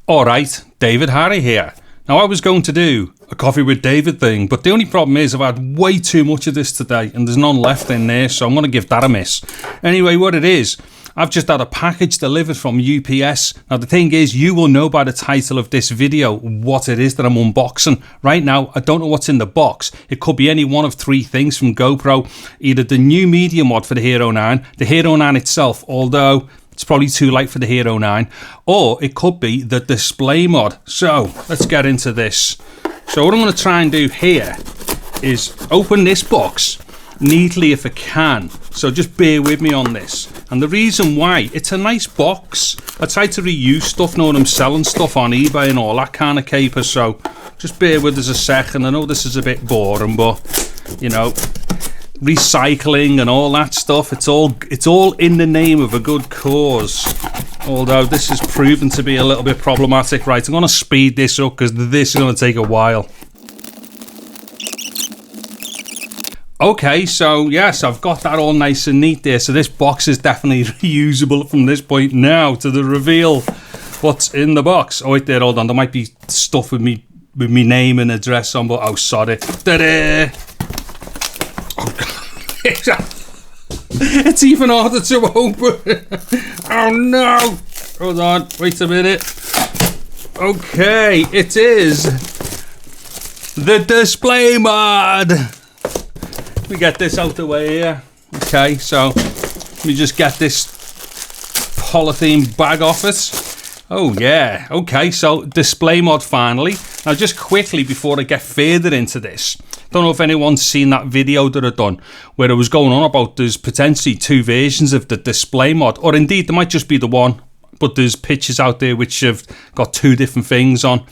Alright, David Harry here. Now I was going to do a coffee with David thing, but the only problem is I've had way too much of this today and there's none left in there, so I'm going to give that a miss. Anyway, what it is, I've just had a package delivered from UPS. Now the thing is, you will know by the title of this video what it is that I'm unboxing. Right now, I don't know what's in the box. It could be any one of three things from GoPro. Either the new Media Mod for the Hero 9, the Hero 9 itself, although it's probably too light for the Hero 9, or it could be the display mod. So let's get into this. So what I'm going to try and do here is open this box neatly if I can. So just bear with me on this. And the reason why, it's a nice box. I try to reuse stuff, know when I'm selling stuff on eBay and all that kind of caper. So just bear with us a second. I know this is a bit boring, but you know, recycling and all that stuff, it's all in the name of a good cause, although this has proven to be a little bit problematic. Right, I'm going to speed this up because this is going to take a while. Okay, so yes, I've got that all nice and neat there, so this box is definitely reusable from this point now to the reveal what's in the box. Oh wait there, hold on, there might be stuff with me name and address on, but oh sorry. Ta-da! It's even harder to open. Oh no! Hold on, wait a minute. Okay, it is the display mod. Let me get this out the way here. Okay, so let me just get this polythene bag off it. Oh yeah, okay, so display mod finally. Now just quickly before I get further into this, don't know if anyone's seen that video that I've done where I was going on about there's potentially two versions of the display mod, or indeed there might just be the one, but there's pictures out there which have got two different things on.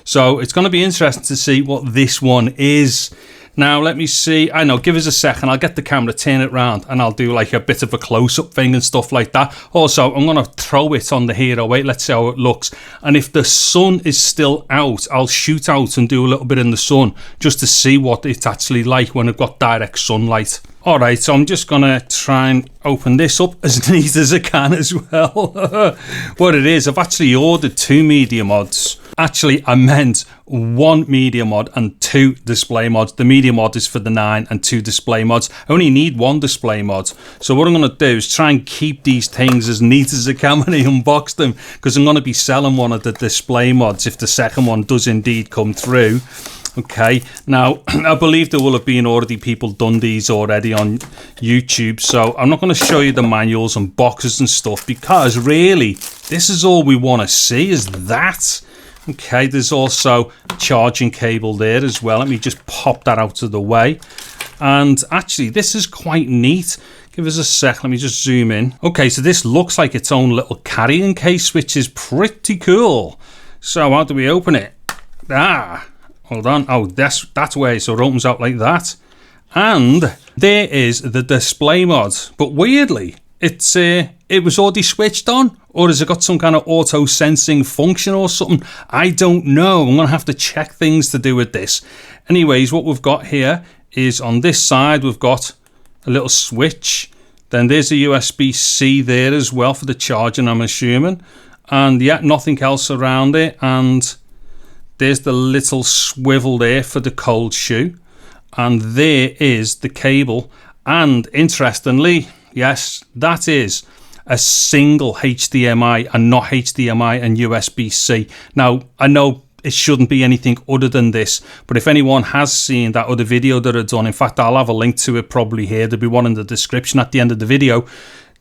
So it's going to be interesting to see what this one is. Now let me see, I know, give us a second, I'll get the camera, turn it around, and I'll do like a bit of a close-up thing and stuff like that. Also, I'm going to throw it on the Hero 8, let's see how it looks. And if the sun is still out, I'll shoot out and do a little bit in the sun, just to see what it's actually like when I've got direct sunlight. Alright, so I'm just going to try and open this up as neat as I can as well. What it is, I've actually ordered two media mods. Actually, I meant one media mod and two display mods. The media mod is for the 9 and two display mods. I only need one display mod. So what I'm going to do is try and keep these things as neat as I can when I unbox them, because I'm going to be selling one of the display mods if the second one does indeed come through. Okay, now I believe there will have been already people done these already on YouTube, so I'm not going to show you the manuals and boxes and stuff, because really this is all we want to see is that. Okay, there's also a charging cable there as well. Let me just pop that out of the way. And actually, this is quite neat. Give us a sec, let me just zoom in. Okay, so this looks like its own little carrying case, which is pretty cool. So how do we open it? Hold on. Oh, that's way, so it opens out like that. And there is the display mod. But weirdly, it was already switched on, or has it got some kind of auto sensing function or something? I don't know. I'm gonna have to check things to do with this. Anyways, what we've got here is on this side we've got a little switch. Then there's a USB-C there as well for the charging, I'm assuming. And yeah, nothing else around it. And there's the little swivel there for the cold shoe. And there is the cable. And interestingly, yes, that is a single HDMI and not HDMI and USB-C. Now, I know it shouldn't be anything other than this, but if anyone has seen that other video that I've done, in fact, I'll have a link to it probably here. There'll be one in the description at the end of the video.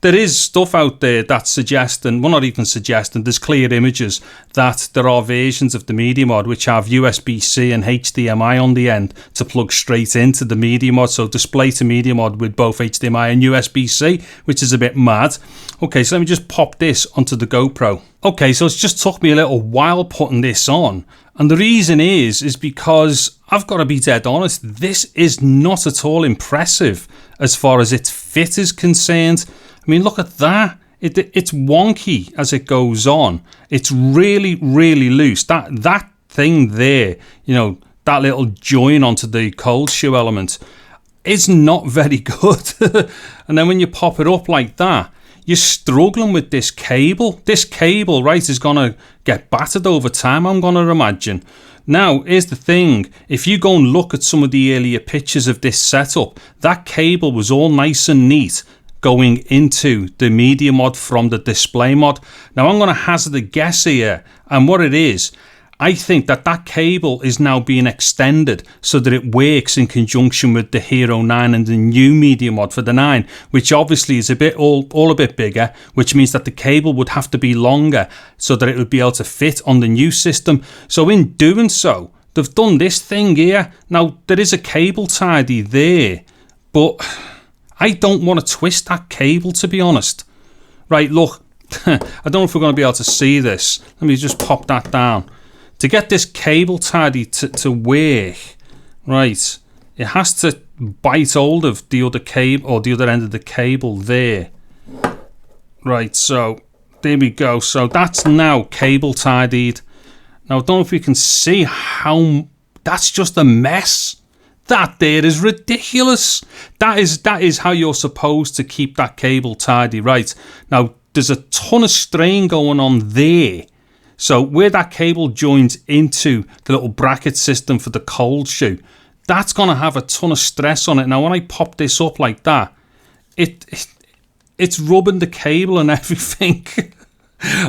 There is stuff out there that's suggesting, well not even suggesting, there's clear images that there are versions of the Media Mod which have USB-C and HDMI on the end to plug straight into the Media Mod, so display to Media Mod with both HDMI and USB-C, which is a bit mad. Okay, so let me just pop this onto the GoPro. Okay, so it's just took me a little while putting this on, and the reason is because I've got to be dead honest, this is not at all impressive as far as its fit is concerned. I mean, look at that. It's wonky as it goes on. It's really, really loose. That thing there, you know, that little join onto the cold shoe element is not very good. And then when you pop it up like that, you're struggling with this cable. This cable, right, is going to get battered over time, I'm going to imagine. Now, here's the thing. If you go and look at some of the earlier pictures of this setup, that cable was all nice and neat going into the Media Mod from the Display Mod. Now, I'm going to hazard a guess here, and what it is, I think that that cable is now being extended so that it works in conjunction with the Hero 9 and the new Media Mod for the 9, which obviously is a bit all a bit bigger, which means that the cable would have to be longer so that it would be able to fit on the new system. So in doing so, they've done this thing here. Now, there is a cable tidy there, but I don't want to twist that cable, to be honest. Right, look, I don't know if we're going to be able to see this. Let me just pop that down. To get this cable tidy to work, right, it has to bite hold of the other cable, or the other end of the cable there. Right, so there we go. So that's now cable tidied. Now I don't know if we can see how, that's just a mess. That there is ridiculous. That is how you're supposed to keep that cable tidy, right? Now there's a ton of strain going on there. So where that cable joins into the little bracket system for the cold shoe, that's going to have a ton of stress on it. Now when I pop this up like that, it's rubbing the cable and everything.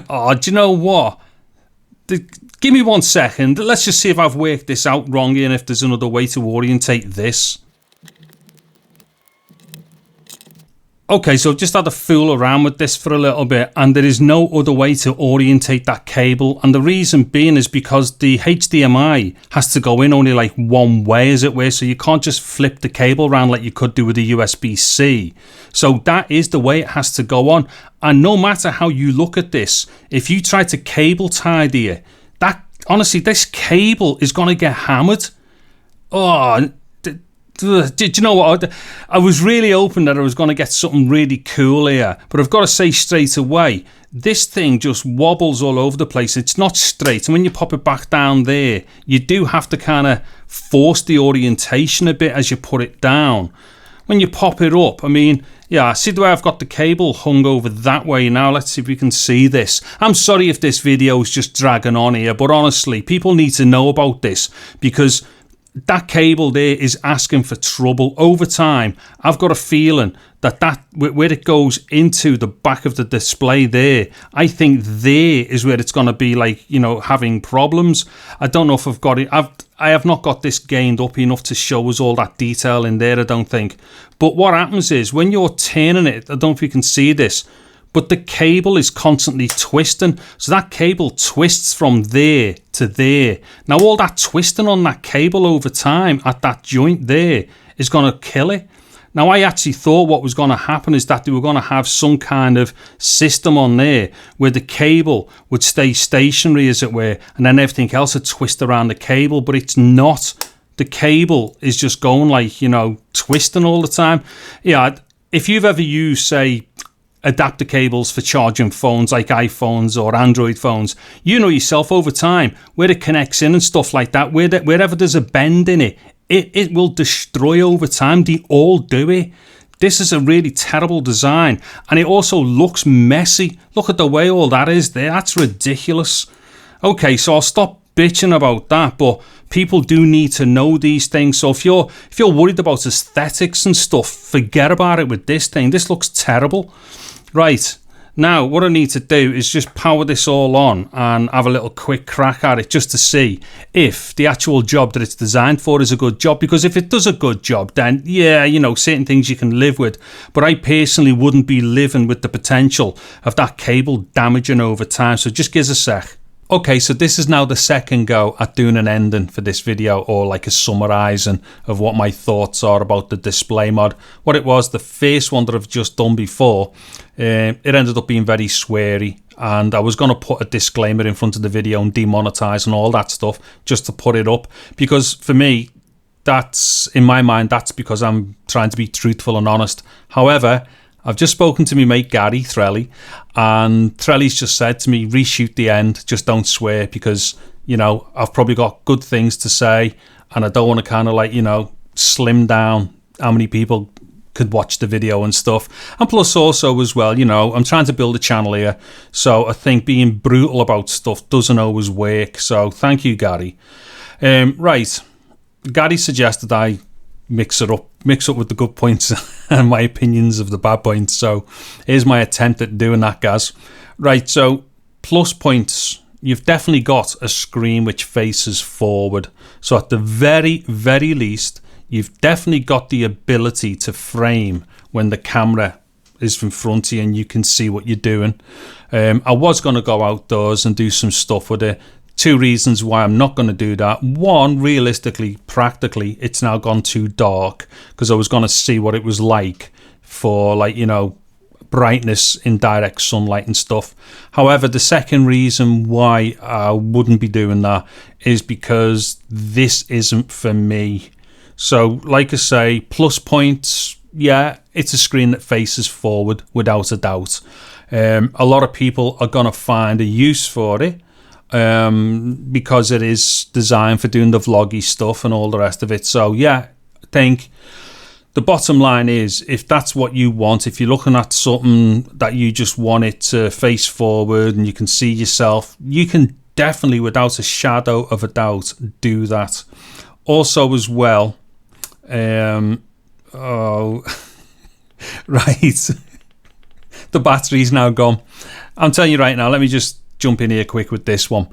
Oh, do you know what? Give me 1 second. Let's just see if I've worked this out wrong and if there's another way to orientate this. Okay, so I've just had to fool around with this for a little bit, and there is no other way to orientate that cable, and the reason being is because the HDMI has to go in only like one way, as it were, so you can't just flip the cable around like you could do with a USB-C. So that is the way it has to go on, and no matter how you look at this, if you try to cable tidy it, honestly, this cable is going to get hammered. Oh, did you know what? I was really hoping that I was going to get something really cool here, but I've got to say straight away, this thing just wobbles all over the place. It's not straight, and when you pop it back down there, you do have to kind of force the orientation a bit as you put it down. When you pop it up, I mean, yeah, see the way I've got the cable hung over that way now. Let's see if we can see this. I'm sorry if this video is just dragging on here, but honestly, people need to know about this because that cable there is asking for trouble over time. I've got a feeling that where it goes into the back of the display there, I think there is where it's going to be like, you know, having problems. I don't know if I've got it. I have not got this gained up enough to show us all that detail in there, I don't think. But what happens is when you're turning it, I don't know if you can see this, but the cable is constantly twisting. So that cable twists from there to there. Now all that twisting on that cable over time at that joint there is going to kill it. Now I actually thought what was going to happen is that they were going to have some kind of system on there where the cable would stay stationary, as it were, and then everything else would twist around the cable, but it's not. The cable is just going like, you know, twisting all the time. Yeah, if you've ever used, say, adapter cables for charging phones like iPhones or Android phones, you know yourself over time where it connects in and stuff like that, wherever there's a bend in it, it will destroy over time. They all do it. This is a really terrible design, and it also looks messy. Look at the way all that is there. That's ridiculous. Okay, so I'll stop bitching about that, but people do need to know these things. So if you're worried about aesthetics and stuff, forget about it with this thing. This looks terrible. Right, now what I need to do is just power this all on and have a little quick crack at it just to see if the actual job that it's designed for is a good job, because if it does a good job, then yeah, you know, certain things you can live with, but I personally wouldn't be living with the potential of that cable damaging over time. So just give us a sec. Okay, so this is now the second go at doing an ending for this video, or like a summarising of what my thoughts are about the display mod. What it was, the first one that I've just done before, it ended up being very sweary, and I was going to put a disclaimer in front of the video and demonetize and all that stuff just to put it up, because for me, that's, in my mind, that's because I'm trying to be truthful and honest. However, I've just spoken to my mate Gary Threlly, and Threlly's just said to me, reshoot the end, just don't swear, because, you know, I've probably got good things to say, and I don't want to kind of like, you know, slim down how many people could watch the video and stuff. And plus also as well, you know, I'm trying to build a channel here, so I think being brutal about stuff doesn't always work. So thank you, Gary. Right, Gary suggested I mix up with the good points and my opinions of the bad points. So here's my attempt at doing that, guys. Right, so plus points. You've definitely got a screen which faces forward. So at the very, very least, you've definitely got the ability to frame when the camera is in front of you and you can see what you're doing. I was going to go outdoors and do some stuff with it. Two reasons why I'm not going to do that. One, realistically, practically, it's now gone too dark, because I was going to see what it was like for, like, you know, brightness in direct sunlight and stuff. However, the second reason why I wouldn't be doing that is because this isn't for me. So, like I say, plus points, yeah, it's a screen that faces forward without a doubt. A lot of people are going to find a use for it, because it is designed for doing the vloggy stuff and all the rest of it. So yeah, I think the bottom line is, if that's what you want, if you're looking at something that you just want it to face forward and you can see yourself, you can definitely, without a shadow of a doubt, do that. Also as well, right, the battery's now gone. I'm telling you right now, let me just jump in here quick with this one.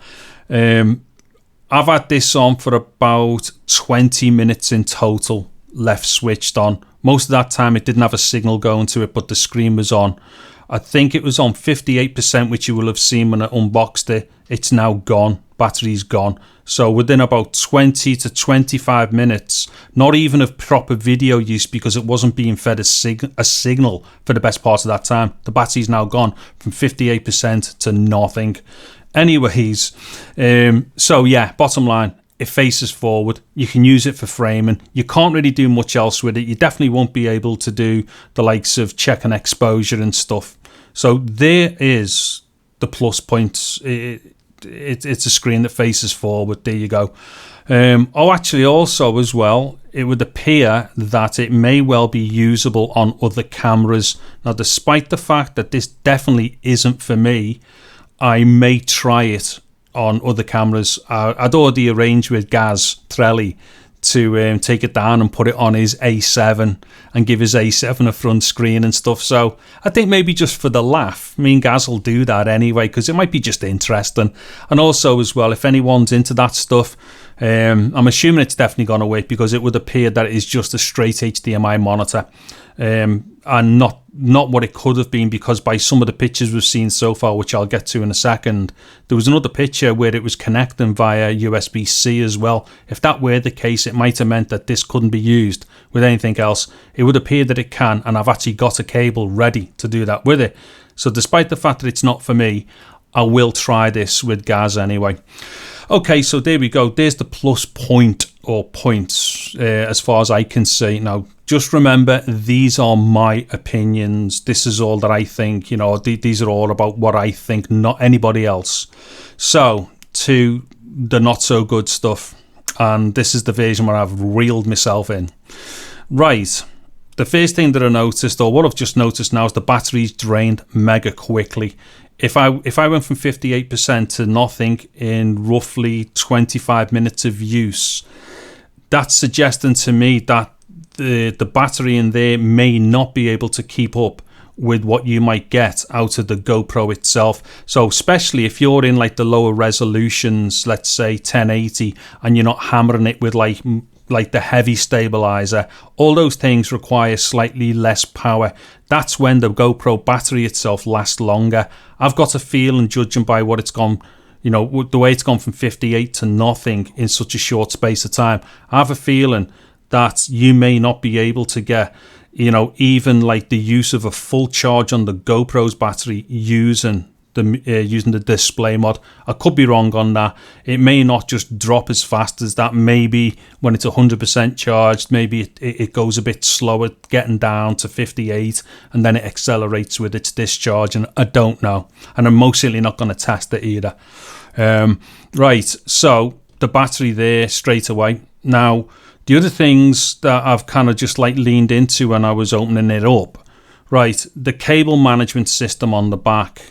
I've had this on for about 20 minutes in total, left switched on. Most of that time it didn't have a signal going to it, but the screen was on. I think it was on 58%, which you will have seen when I unboxed it. It's now gone. Battery's gone. So within about 20 to 25 minutes, not even of proper video use, because it wasn't being fed a signal for the best part of that time, the battery's now gone from 58% to nothing. Anyways, so yeah, bottom line, it faces forward. You can use it for framing. You can't really do much else with it. You definitely won't be able to do the likes of checking exposure and stuff. So there is the plus points. It's a screen that faces forward. There you go. Actually, also as well, it would appear that it may well be usable on other cameras. Now, despite the fact that this definitely isn't for me, I may try it on other cameras. I'd already arranged with Gaz Trelli to take it down and put it on his A7 and give his A7 a front screen and stuff. So I think maybe just for the laugh, me and Gaz will do that anyway, because it might be just interesting. And also as well, if anyone's into that stuff, I'm assuming it's definitely going to work, because it would appear that it is just a straight HDMI monitor, and not what it could have been, because by some of the pictures we've seen so far, which I'll get to in a second, there was another picture where it was connecting via USB-C as well. If that were the case, it might have meant that this couldn't be used with anything else. It would appear that it can, and I've actually got a cable ready to do that with it. So despite the fact that it's not for me, I will try this with Gaz anyway. Okay, so there we go. There's the plus point, or points, as far as I can see. Now, just remember, these are my opinions. This is all that I think. You know, these are all about what I think, not anybody else. So, to the not so good stuff. And this is the version where I've reeled myself in. Right. The first thing that I noticed, or what I've just noticed now, is the battery's drained mega quickly. If I went from 58% to nothing in roughly 25 minutes of use, that's suggesting to me that the battery in there may not be able to keep up with what you might get out of the GoPro itself. So especially if you're in like the lower resolutions, let's say 1080, and you're not hammering it with like the heavy stabilizer, all those things require slightly less power. That's when the GoPro battery itself lasts longer. I've got a feeling, judging by what it's gone, you know, the way it's gone from 58 to nothing in such a short space of time, I have a feeling that you may not be able to get, you know, even like the use of a full charge on the GoPro's battery using the display mod. I could be wrong on that. It may not just drop as fast as that. Maybe when it's 100% charged, maybe it goes a bit slower, getting down to 58, and then it accelerates with its discharge, and I don't know. And I'm most certainly not going to test it either. Right, so the battery there straight away. Now, The other things that I've kind of just like leaned into when I was opening it up, right, the cable management system on the back,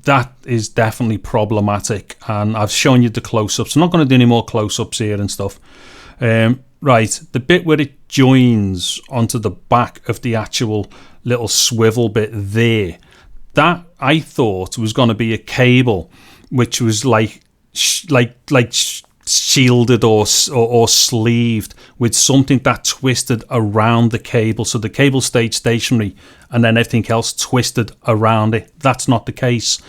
that is definitely problematic, and I've shown you the close-ups. I'm not going to do any more close-ups here and stuff. Right, the bit where it joins onto the back of the actual little swivel bit there, that I thought was going to be a cable which was like shielded or sleeved with something that twisted around the cable, so the cable stayed stationary and then everything else twisted around it. That's not the case.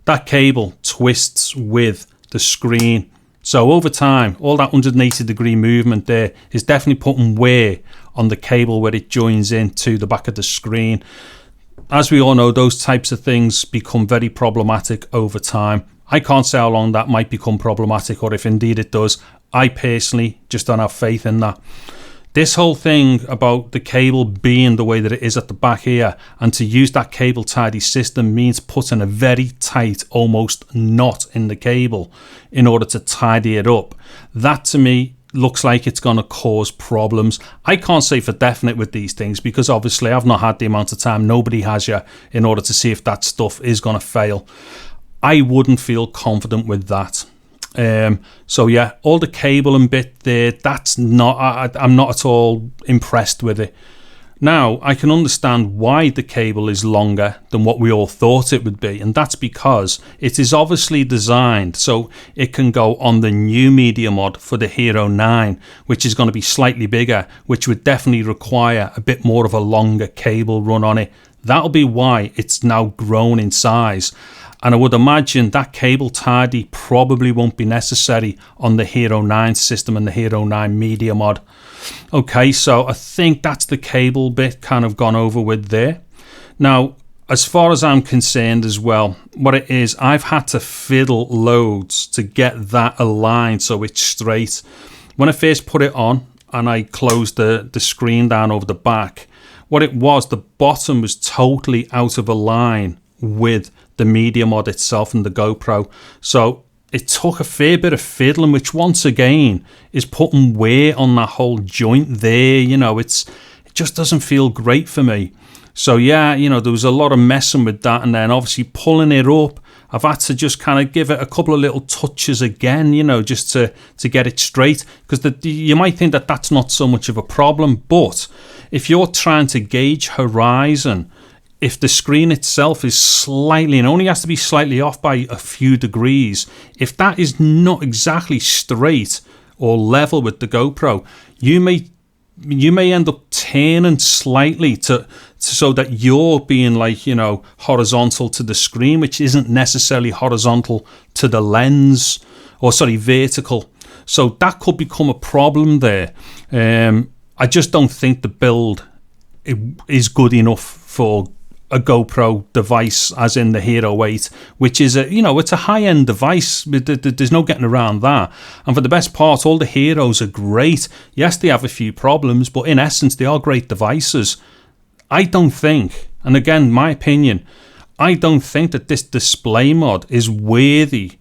That cable twists with the screen, so over time all that 180-degree movement there is definitely putting wear on the cable where it joins into the back of the screen. As we all know, those types of things become very problematic over time. I can't say how long that might become problematic, or if indeed it does. I personally just don't have faith in that. This whole thing about the cable being the way that it is at the back here, and to use that cable tidy system means putting a very tight, almost knot in the cable in order to tidy it up. That to me looks like it's going to cause problems. I can't say for definite with these things because obviously I've not had the amount of time, nobody has yet, in order to see if that stuff is going to fail. I wouldn't feel confident with that. So yeah, all the cable and bit there, that's not, I'm not at all impressed with it. Now, I can understand why the cable is longer than what we all thought it would be, and that's because it is obviously designed so it can go on the new Media Mod for the Hero 9, which is going to be slightly bigger, which would definitely require a bit more of a longer cable run on it. That'll be why it's now grown in size. And I would imagine that cable tidy probably won't be necessary on the Hero 9 system and the Hero 9 Media Mod. Okay, so I think that's the cable bit kind of gone over with there. Now, as far as I'm concerned as well, what it is, I've had to fiddle loads to get that aligned so it's straight. When I first put it on and I closed the screen down over the back, what it was, the bottom was totally out of a line with the Media Mod itself and the GoPro. So it took a fair bit of fiddling, which once again is putting wear on that whole joint there. You know, it just doesn't feel great for me. So yeah, you know, there was a lot of messing with that, and then obviously pulling it up, I've had to just kind of give it a couple of little touches again, you know, just to get it straight, because you might think that that's not so much of a problem, but if you're trying to gauge horizon, if the screen itself is slightly, and only has to be slightly off by a few degrees, if that is not exactly straight or level with the GoPro, you may end up turning slightly so that you're being like, you know, horizontal to the screen, which isn't necessarily horizontal to the lens, or sorry, vertical. So that could become a problem there. I just don't think the build is good enough for a GoPro device, as in the Hero 8, which is it's a high-end device. There's no getting around that. And for the best part, all the Heroes are great. Yes, they have a few problems, but in essence, they are great devices. I don't think, and again, my opinion, I don't think that this display mod is worthy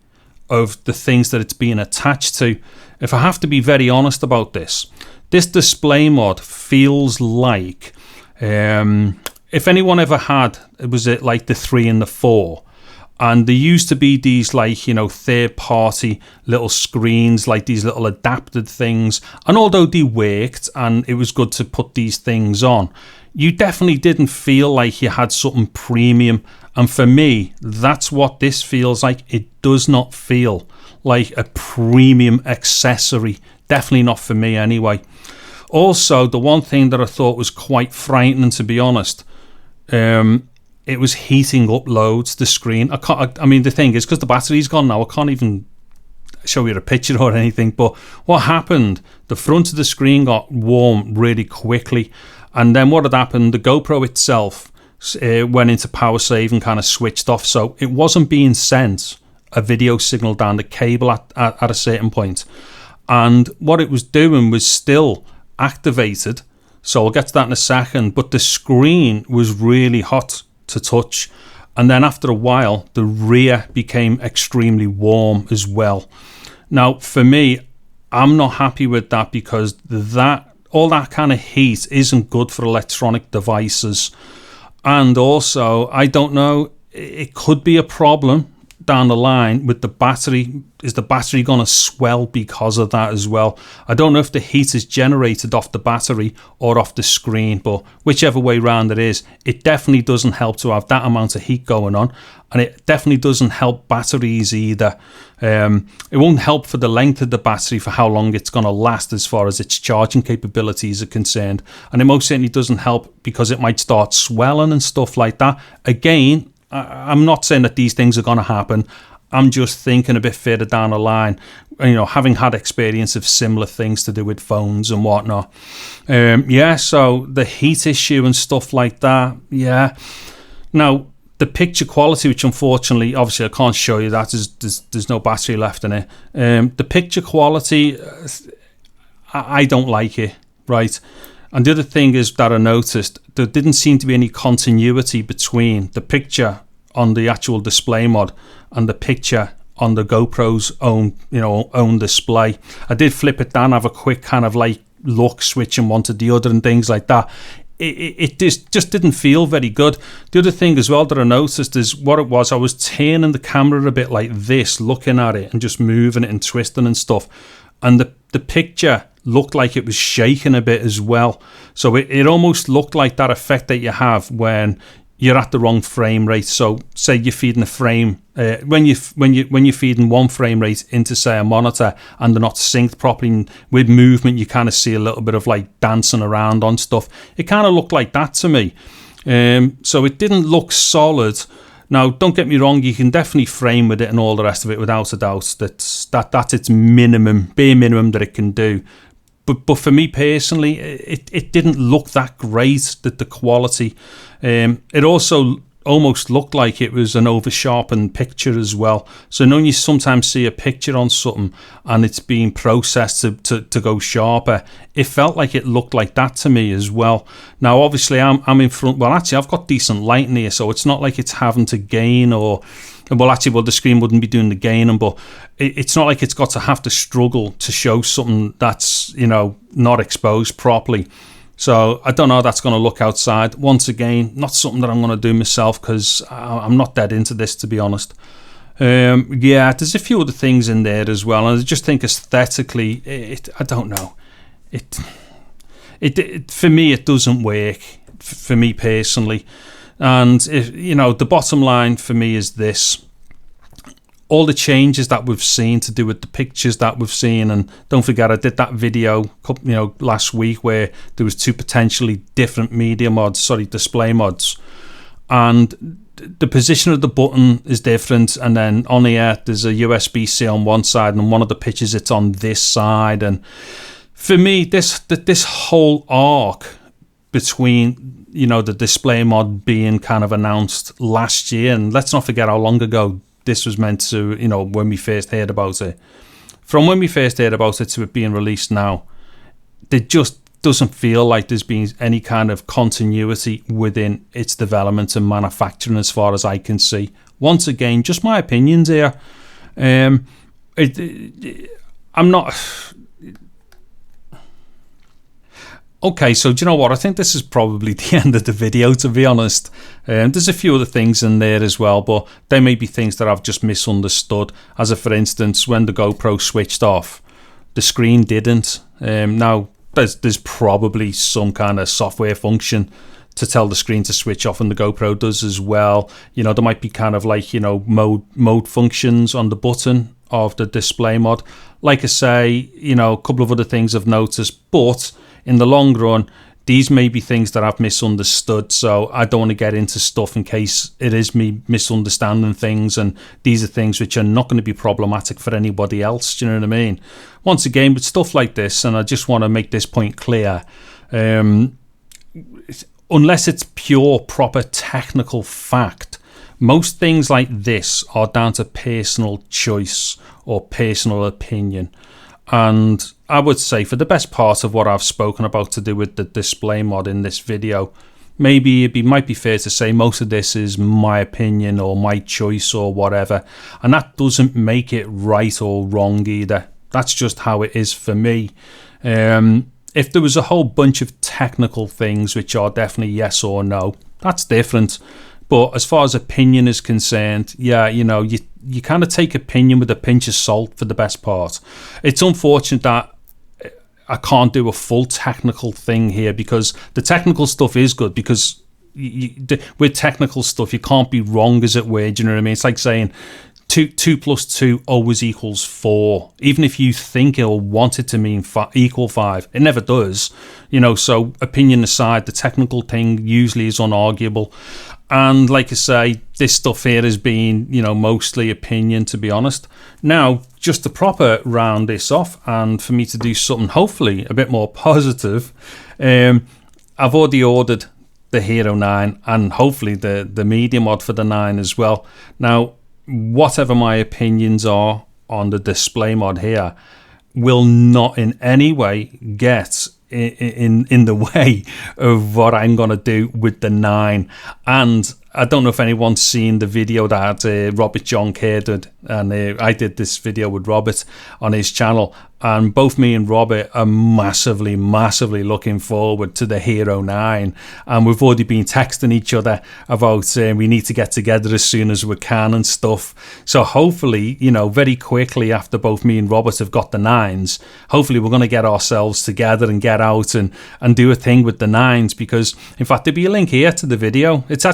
of the things that it's being attached to. If I have to be very honest about this display mod feels like, if anyone ever had, was it like the 3 and the 4? And there used to be these like, you know, third party little screens, like these little adapted things. And although they worked and it was good to put these things on, you definitely didn't feel like you had something premium. And for me, that's what this feels like. It does not feel like a premium accessory. Definitely not for me anyway. Also, the one thing that I thought was quite frightening, to be honest, it was heating up loads, the screen. I mean, the thing is, because the battery's gone now, I can't even show you a picture or anything, but what happened, the front of the screen got warm really quickly, and then what had happened, the GoPro itself went into power save and kind of switched off, so it wasn't being sent a video signal down the cable at a certain point, and what it was doing was still activated. So I'll get to that in a second, but the screen was really hot to touch, and then after a while the rear became extremely warm as well. Now for me, I'm not happy with that, because all that kind of heat isn't good for electronic devices. And also, I don't know, it could be a problem down the line with the battery. Is the battery going to swell because of that as well? I don't know if the heat is generated off the battery or off the screen, but whichever way round it is, it definitely doesn't help to have that amount of heat going on, and it definitely doesn't help batteries either. It won't help for the length of the battery, for how long it's going to last as far as its charging capabilities are concerned, and it most certainly doesn't help because it might start swelling and stuff like that. Again, I'm not saying that these things are going to happen. I'm just thinking a bit further down the line, having had experience of similar things to do with phones and whatnot. So the heat issue and stuff like that, yeah. Now, the picture quality, which unfortunately, obviously I can't show you that, there's no battery left in it. The picture quality, I don't like it, right? And the other thing is that I noticed there didn't seem to be any continuity between the picture on the actual display mod and the picture on the GoPro's own display. I did flip it down, have a quick kind of like look, switching one to the other and things like that. It just didn't feel very good. The other thing as well that I noticed is what it was, I was turning the camera a bit like this, looking at it and just moving it and twisting and stuff. And the picture looked like it was shaking a bit as well. So it almost looked like that effect that you have when you're at the wrong frame rate. So say you're feeding a frame, when you're feeding one frame rate into, say, a monitor, and they're not synced properly, and with movement you kind of see a little bit of like dancing around on stuff. It kind of looked like that to me. So it didn't look solid. Now, don't get me wrong, you can definitely frame with it and all the rest of it, without a doubt. That's its bare minimum that it can do. But for me personally, it didn't look that great, the quality. It also almost looked like it was an over-sharpened picture as well. So when you sometimes see a picture on something and it's being processed to go sharper, it felt like it looked like that to me as well. Now, obviously, I'm in front. Well, actually, I've got decent lighting here, so it's not like it's having to gain or... Well, actually, the screen wouldn't be doing the gaining, but it's not like it's got to have to struggle to show something that's, not exposed properly. So I don't know how that's going to look outside. Once again, not something that I'm going to do myself, because I'm not dead into this, to be honest. There's a few other things in there as well, and I just think aesthetically, I don't know. It for me, it doesn't work, for me personally. And the bottom line for me is this: all the changes that we've seen to do with the pictures that we've seen, and don't forget, I did that video, last week, where there was two potentially different display mods, and the position of the button is different, and then on here there's a USB-C on one side, and one of the pictures it's on this side. And for me, this whole arc between the display mod being kind of announced last year, and let's not forget how long ago this was meant to, when we first heard about it. From when we first heard about it to it being released now, there just doesn't feel like there's been any kind of continuity within its development and manufacturing, as far as I can see. Once again, just my opinions here. I'm not... Okay, so do you know what? I think this is probably the end of the video, to be honest. There's a few other things in there as well, but they may be things that I've just misunderstood. As for instance, when the GoPro switched off, the screen didn't. Now, there's probably some kind of software function to tell the screen to switch off, and the GoPro does as well. There might be kind of like, mode functions on the button of the display mod. Like I say, a couple of other things I've noticed, but in the long run, these may be things that I've misunderstood, so I don't want to get into stuff in case it is me misunderstanding things, and these are things which are not going to be problematic for anybody else. Do you know what I mean? Once again, with stuff like this, and I just want to make this point clear, unless it's pure, proper technical fact, most things like this are down to personal choice or personal opinion. And I would say, for the best part of what I've spoken about to do with the display mod in this video, maybe it might be fair to say most of this is my opinion or my choice or whatever. And that doesn't make it right or wrong either. That's just how it is for me. If there was a whole bunch of technical things which are definitely yes or no, that's different. But as far as opinion is concerned, yeah, you know, you kind of take opinion with a pinch of salt for the best part. It's unfortunate that I can't do a full technical thing here, because the technical stuff is good, because with technical stuff, you can't be wrong, as it were. Do you know what I mean? It's like saying 2 plus 2 always equals 4. Even if you think it'll want it to mean equal 5, it never does. You know, so opinion aside, the technical thing usually is unarguable. And like I say, this stuff here has been, you know, mostly opinion, to be honest. Now, just to proper round this off, and for me to do something hopefully a bit more positive, I've already ordered the Hero 9 and hopefully the Media Mod for the 9 as well. Now, whatever my opinions are on the display mod here will not in any way get in the way of what I'm going to do with the 9. And I don't know if anyone's seen the video that Robert John Kerr did, and I did this video with Robert on his channel, and both me and Robert are massively looking forward to the Hero 9, and we've already been texting each other about saying we need to get together as soon as we can and stuff. So hopefully, you know, very quickly after both me and Robert have got the 9s, hopefully we're going to get ourselves together and get out and do a thing with the 9s, because in fact there'll be a link here to the video. It's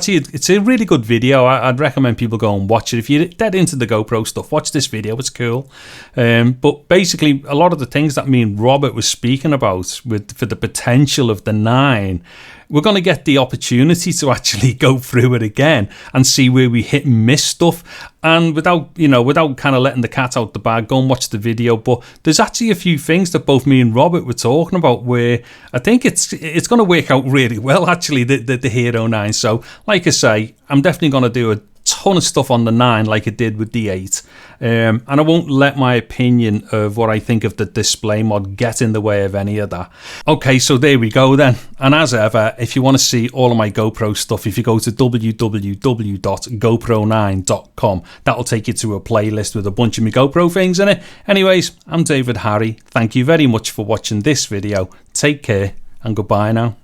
a really good video. I'd recommend people go and watch it. If you're dead into the GoPro stuff, watch this video, it's cool. But basically, a lot of the things that me and Robert was speaking about for the potential of the 9, we're going to get the opportunity to actually go through it again and see where we hit and miss stuff. And without kind of letting the cat out the bag, go and watch the video. But there's actually a few things that both me and Robert were talking about where I think it's going to work out really well, actually, the Hero 9. So, like I say, I'm definitely going to do a ton of stuff on the 9 like it did with the 8, and I won't let my opinion of what I think of the display mod get in the way of any of that. Okay, so there we go then. And as ever, if you want to see all of my GoPro stuff, if you go to www.gopro9.com, that'll take you to a playlist with a bunch of my GoPro things in it. Anyways, I'm David Harry. Thank you very much for watching this video. Take care and goodbye now.